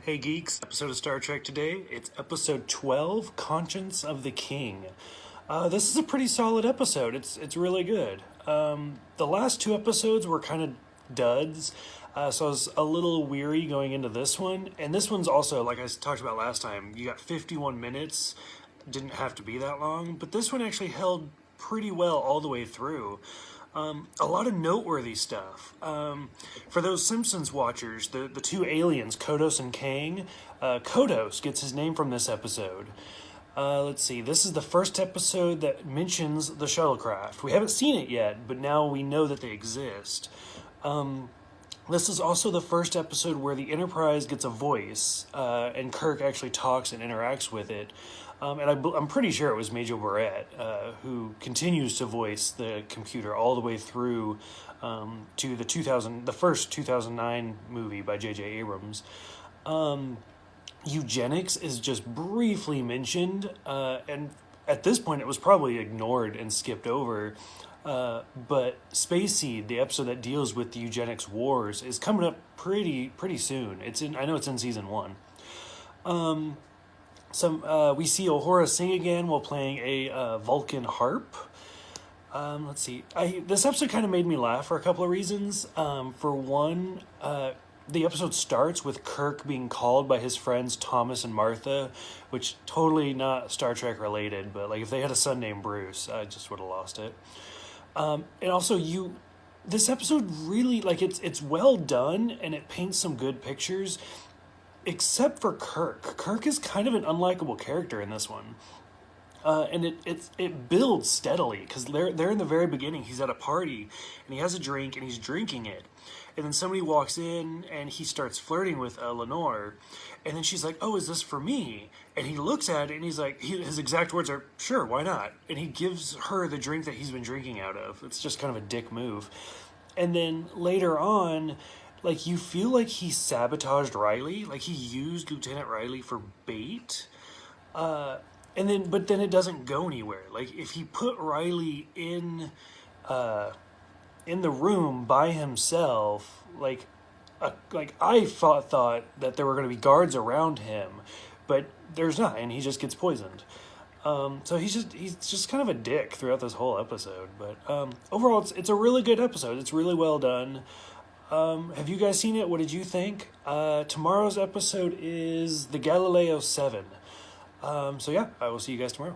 Hey geeks, episode of Star Trek today. It's episode 12, Conscience of the King. This is a pretty solid episode. It's really good. The last two episodes were kind of duds, so I was a little weary going into this one. And this one's also, like I talked about last time, you got 51 minutes. Didn't have to be that long, but this one actually held pretty well all the way through. A lot of noteworthy stuff. For those Simpsons watchers, the two aliens, Kodos and Kang, Kodos gets his name from this episode. Let's see, this is the first episode that mentions the shuttlecraft. We haven't seen it yet, but now we know that they exist. This is also the first episode where the Enterprise gets a voice, and Kirk actually talks and interacts with it. And I'm pretty sure it was Major Barrett, who continues to voice the computer all the way through to the first 2009 movie by J.J. Abrams. Eugenics is just briefly mentioned, and at this point it was probably ignored and skipped over. But Space Seed, the episode that deals with the eugenics wars, is coming up pretty soon. I know it's in season 1. We see Uhura sing again while playing a Vulcan harp. Let's see. This episode kind of made me laugh for a couple of reasons. For one, the episode starts with Kirk being called by his friends Thomas and Martha, which totally not Star Trek related, but like if they had a son named Bruce, I just would have lost it. And also this episode really, like, it's well done and it paints some good pictures. Except for Kirk. Kirk is kind of an unlikable character in this one. And it builds steadily, because they're in the very beginning. He's at a party, and he has a drink, and he's drinking it. And then somebody walks in, and he starts flirting with Lenore. And then she's like, "Oh, is this for me?" And he looks at it, and he's like, his exact words are, "Sure, why not?" And he gives her the drink that he's been drinking out of. It's just kind of a dick move. And then later on, like, you feel like he sabotaged Riley, like he used Lieutenant Riley for bait, but then it doesn't go anywhere. Like, if he put Riley in the room by himself, like I thought that there were going to be guards around him, but there's not, and he just gets poisoned. So he's just kind of a dick throughout this whole episode. But overall, it's a really good episode. It's really well done. Have you guys seen it? What did you think? Tomorrow's episode is the Galileo 7. So yeah, I will see you guys tomorrow.